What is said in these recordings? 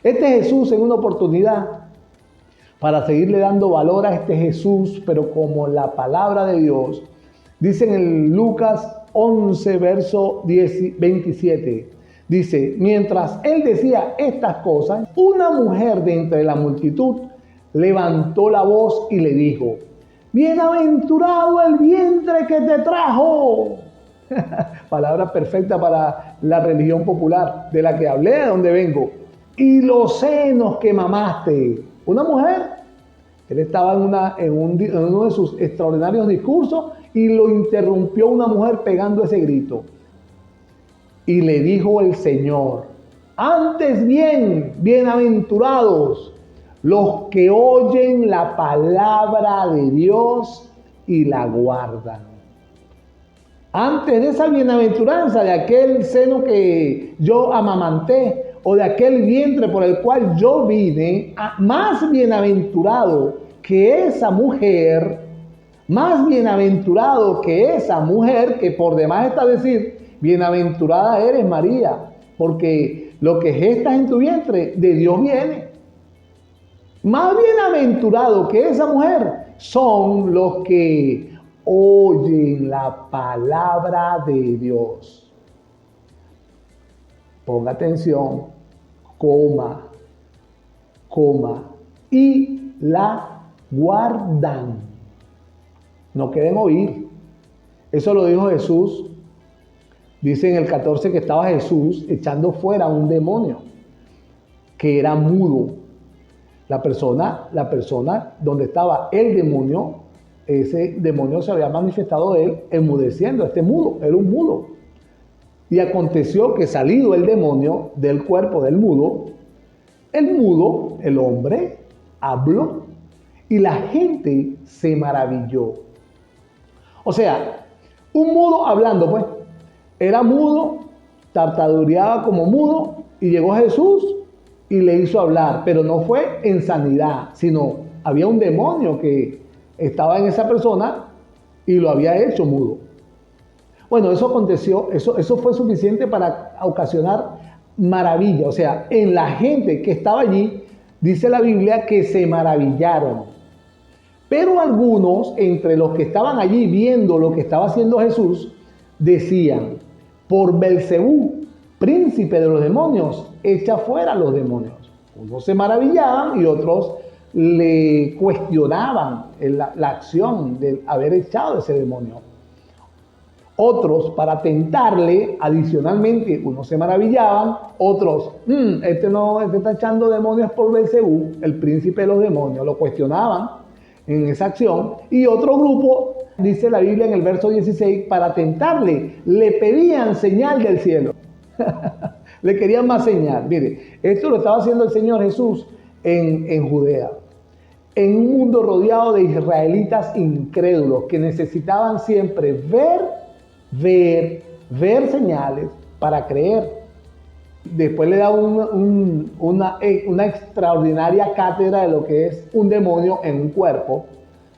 Este Jesús, en una oportunidad, para seguirle dando valor a este Jesús, pero como la palabra de Dios, dice en Lucas 11, verso 27, dice, mientras él decía estas cosas, una mujer de entre la multitud levantó la voz y le dijo, bienaventurado el vientre que te trajo. Palabra perfecta para la religión popular de la que hablé, de donde vengo. Y los senos que mamaste. Una mujer, él estaba en uno de sus extraordinarios discursos y lo interrumpió una mujer pegando ese grito. Y le dijo el Señor, antes bien, bienaventurados los que oyen la palabra de Dios y la guardan. Antes de esa bienaventuranza, de aquel seno que yo amamanté, o de aquel vientre por el cual yo vine, más bienaventurado que esa mujer, más bienaventurado que esa mujer, que por demás está decir, bienaventurada eres María, porque lo que gestas en tu vientre de Dios viene. Más bienaventurado que esa mujer son los que oyen la palabra de Dios. Ponga atención, coma, y la guardan. No quieren oír. Eso lo dijo Jesús. Dice en el 14 que estaba Jesús echando fuera un demonio que era mudo. La persona donde estaba el demonio, ese demonio se había manifestado de él enmudeciendo. Este mudo, era un mudo. Y aconteció que salido el demonio del cuerpo del mudo, el hombre, habló y la gente se maravilló. O sea, un mudo hablando, pues, era mudo, tartamudeaba como mudo y llegó Jesús y le hizo hablar, pero no fue en sanidad, sino había un demonio que estaba en esa persona y lo había hecho mudo. Bueno, eso aconteció, eso fue suficiente para ocasionar maravilla. O sea, en la gente que estaba allí, dice la Biblia que se maravillaron. Pero algunos, entre los que estaban allí viendo lo que estaba haciendo Jesús, decían, por Belcebú, príncipe de los demonios, echa fuera a los demonios. Unos se maravillaban y otros le cuestionaban la acción de haber echado ese demonio. Otros, para tentarle, adicionalmente, unos se maravillaban, otros, este está echando demonios por Belcebú, el príncipe de los demonios, lo cuestionaban en esa acción. Y otro grupo, dice la Biblia en el verso 16, para tentarle, le pedían señal del cielo. Le querían más señal. Mire, esto lo estaba haciendo el Señor Jesús en Judea, en un mundo rodeado de israelitas incrédulos que necesitaban siempre ver señales para creer. Después le da una extraordinaria cátedra de lo que es un demonio en un cuerpo,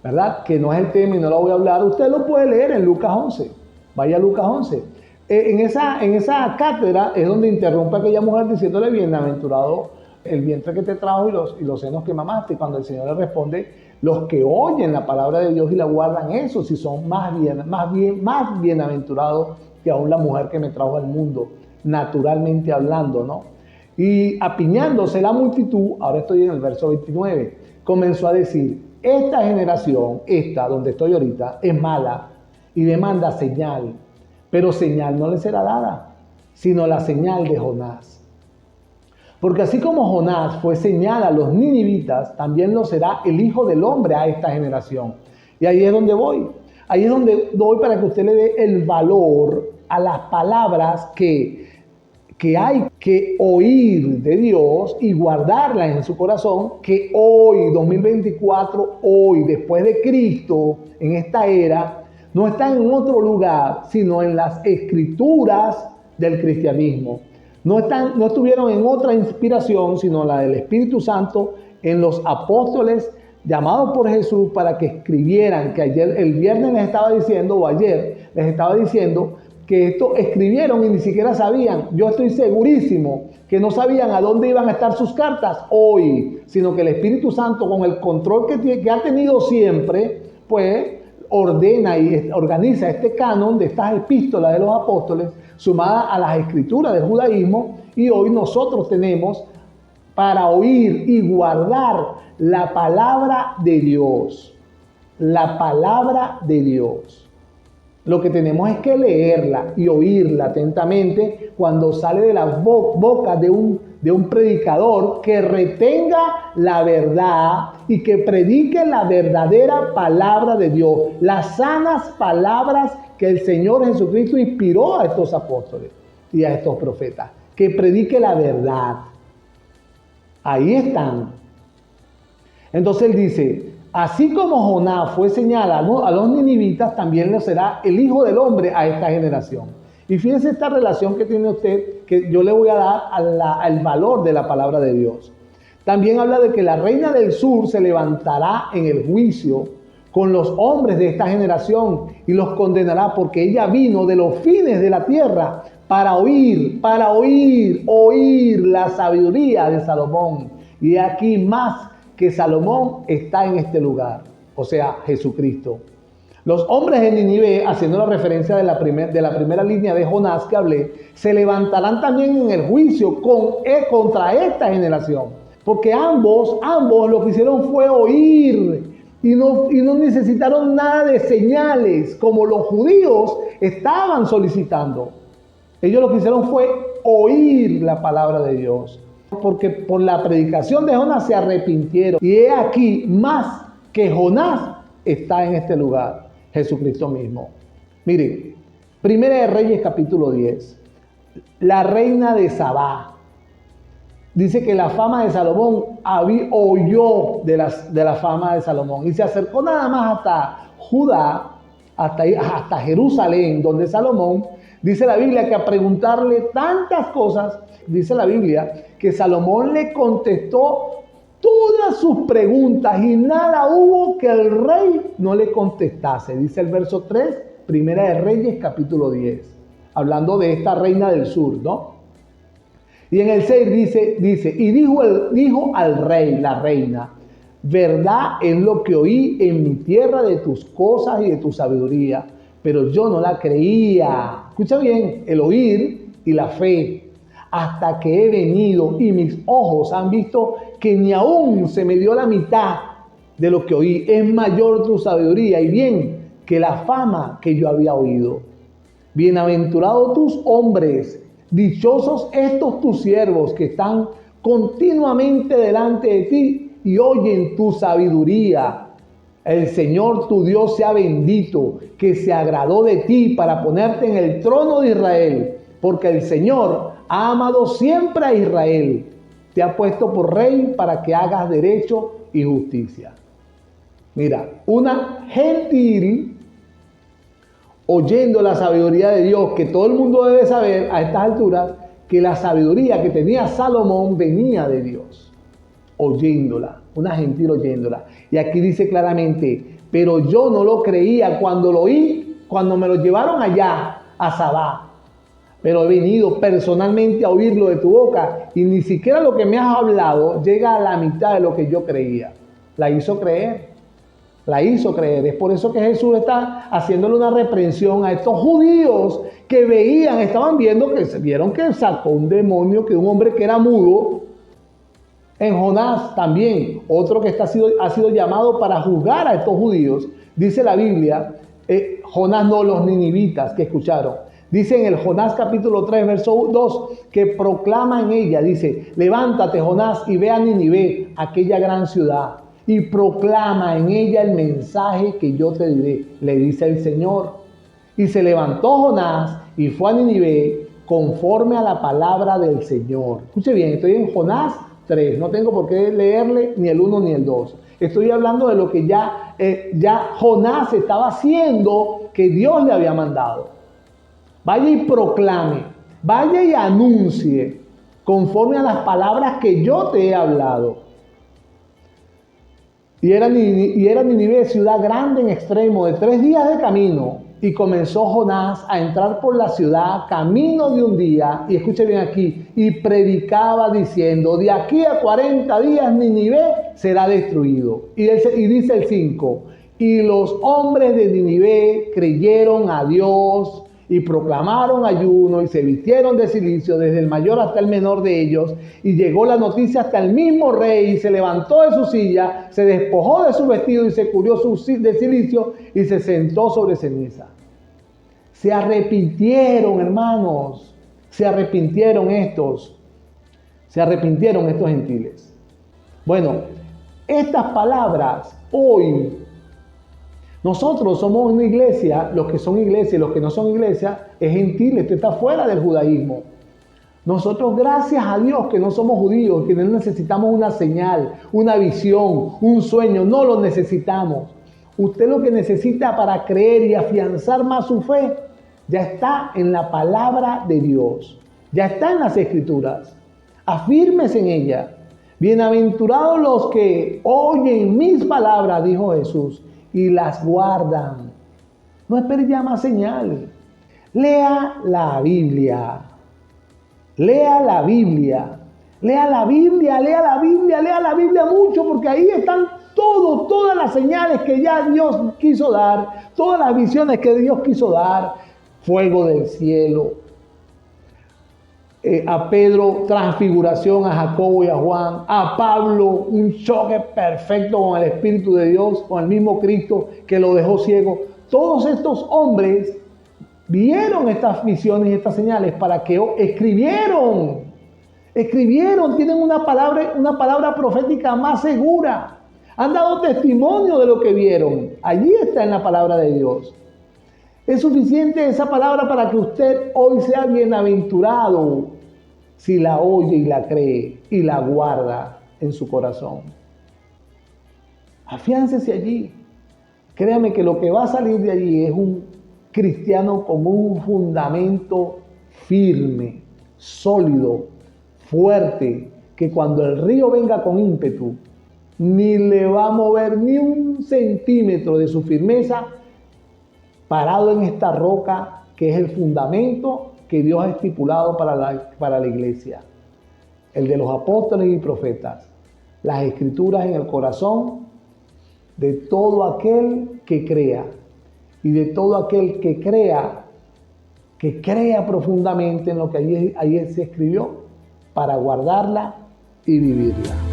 ¿verdad? Que no es el tema y no lo voy a hablar. Usted lo puede leer en Lucas 11. Vaya a Lucas 11. En esa cátedra es donde interrumpe a aquella mujer diciéndole, bienaventurado el vientre que te trajo y los senos que mamaste. Cuando el Señor le responde, los que oyen la palabra de Dios y la guardan, esos sí son más bienaventurados que aún la mujer que me trajo al mundo, naturalmente hablando, ¿no? Y apiñándose la multitud, ahora estoy en el verso 29, comenzó a decir, esta generación, donde estoy ahorita, es mala y demanda señal, pero señal no le será dada, sino la señal de Jonás. Porque así como Jonás fue señal a los ninivitas, también lo será el Hijo del Hombre a esta generación. Y ahí es donde voy. Ahí es donde voy para que usted le dé el valor a las palabras que hay que oír de Dios y guardarlas en su corazón, que hoy, 2024, hoy, después de Cristo, en esta era, no están en otro lugar, sino en las escrituras del cristianismo. No estuvieron en otra inspiración, sino la del Espíritu Santo, en los apóstoles llamados por Jesús para que escribieran, que el viernes les estaba diciendo, o ayer les estaba diciendo, que esto escribieron y ni siquiera sabían. Yo estoy segurísimo que no sabían a dónde iban a estar sus cartas hoy, sino que el Espíritu Santo, con el control que ha tenido siempre, pues ordena y organiza este canon de estas epístolas de los apóstoles, sumada a las escrituras del judaísmo, y hoy nosotros tenemos para oír y guardar la palabra de Dios. La palabra de Dios. Lo que tenemos es que leerla y oírla atentamente cuando sale de la boca de un predicador que retenga la verdad y que predique la verdadera palabra de Dios, las sanas palabras que el Señor Jesucristo inspiró a estos apóstoles y a estos profetas, que predique la verdad. Ahí están. Entonces él dice, así como Jonás fue señalado a los ninivitas, también lo será el Hijo del Hombre a esta generación. Y fíjense esta relación que tiene usted, que yo le voy a dar al valor de la palabra de Dios. También habla de que la reina del sur se levantará en el juicio con los hombres de esta generación y los condenará, porque ella vino de los fines de la tierra para oír la sabiduría de Salomón. Y aquí más que Salomón está en este lugar, o sea, Jesucristo. Los hombres de Nínive, haciendo la referencia de la primera línea de Jonás que hablé, se levantarán también en el juicio contra esta generación, porque ambos lo que hicieron fue oír y no necesitaron nada de señales como los judíos estaban solicitando. Ellos lo que hicieron fue oír la palabra de Dios, porque por la predicación de Jonás se arrepintieron. Y he aquí, más que Jonás está en este lugar, Jesucristo mismo. Miren, Primera de Reyes capítulo 10, la reina de Sabá. Dice que la fama de Salomón oyó de la fama de Salomón y se acercó nada más hasta Judá, hasta Jerusalén, donde Salomón, dice la Biblia, que a preguntarle tantas cosas, dice la Biblia, que Salomón le contestó todas sus preguntas y nada hubo que el rey no le contestase. Dice el verso 3, Primera de Reyes, capítulo 10, hablando de esta reina del sur, ¿no? Y en el 6 dice, y dijo al rey, la reina, verdad es lo que oí en mi tierra de tus cosas y de tu sabiduría, pero yo no la creía. Escucha bien, el oír y la fe, hasta que he venido y mis ojos han visto que ni aún se me dio la mitad de lo que oí. Es mayor tu sabiduría y bien que la fama que yo había oído. Bienaventurados tus hombres, dichosos estos tus siervos que están continuamente delante de ti y oyen tu sabiduría. El Señor tu Dios sea bendito, que se agradó de ti para ponerte en el trono de Israel, porque el Señor ha amado siempre a Israel. Te ha puesto por rey para que hagas derecho y justicia. Mira, una gentil oyendo la sabiduría de Dios, que todo el mundo debe saber a estas alturas, que la sabiduría que tenía Salomón venía de Dios. Oyéndola, una gentil oyéndola. Y aquí dice claramente, pero yo no lo creía cuando lo oí, cuando me lo llevaron allá a Sabá. Pero he venido personalmente a oírlo de tu boca y ni siquiera lo que me has hablado llega a la mitad de lo que yo creía. La hizo creer. Es por eso que Jesús está haciéndole una reprensión a estos judíos que vieron que sacó un demonio, que un hombre que era mudo. En Jonás también, otro que ha sido llamado para juzgar a estos judíos. Dice la Biblia, Jonás no, los ninivitas que escucharon. Dice en el Jonás capítulo 3, verso 2, que proclama en ella, dice, levántate Jonás y ve a Nínive, aquella gran ciudad, y proclama en ella el mensaje que yo te diré, le dice el Señor. Y se levantó Jonás y fue a Nínive conforme a la palabra del Señor. Escuche bien, estoy en Jonás 3, no tengo por qué leerle ni el 1 ni el 2. Estoy hablando de lo que ya Jonás estaba haciendo, que Dios le había mandado. Vaya y proclame, vaya y anuncie, conforme a las palabras que yo te he hablado. Y era Nínive ciudad grande en extremo, de 3 días de camino, Y comenzó Jonás a entrar por la ciudad camino de un día, y escuche bien aquí, y predicaba diciendo, de aquí a 40 días Nínive será destruido. Y dice el 5, y los hombres de Nínive creyeron a Dios y proclamaron ayuno y se vistieron de cilicio desde el mayor hasta el menor de ellos, y llegó la noticia hasta el mismo rey, y se levantó de su silla, se despojó de su vestido y se cubrió de cilicio y se sentó sobre ceniza. Se arrepintieron, hermanos, se arrepintieron estos gentiles. Bueno, estas palabras hoy, nosotros somos una iglesia, los que son iglesia y los que no son iglesia, es gentil, esto está fuera del judaísmo. Nosotros, gracias a Dios que no somos judíos, que no necesitamos una señal, una visión, un sueño, no lo necesitamos. Usted lo que necesita para creer y afianzar más su fe, ya está en la palabra de Dios, ya está en las Escrituras. Afírmese en ella. Bienaventurados los que oyen mis palabras, dijo Jesús, y las guardan. No espere ya más señal. Lea la Biblia. Lea la Biblia. Lea la Biblia, lea la Biblia, lea la Biblia mucho, porque ahí están todas las señales que ya Dios quiso dar, todas las visiones que Dios quiso dar. Fuego del cielo. A Pedro, transfiguración, a Jacobo y a Juan, a Pablo, un choque perfecto con el Espíritu de Dios, con el mismo Cristo que lo dejó ciego. Todos estos hombres vieron estas visiones y estas señales para que escribieron, tienen una palabra profética más segura, han dado testimonio de lo que vieron. Allí está en la palabra de Dios. Es suficiente esa palabra para que usted hoy sea bienaventurado si la oye y la cree y la guarda en su corazón. Afiáncese allí. Créame que lo que va a salir de allí es un cristiano con un fundamento firme, sólido, fuerte, que cuando el río venga con ímpetu, ni le va a mover ni un centímetro de su firmeza, parado en esta roca que es el fundamento que Dios ha estipulado para la iglesia, el de los apóstoles y profetas, las escrituras en el corazón de todo aquel que crea, y de todo aquel que crea profundamente en lo que allí se escribió, para guardarla y vivirla.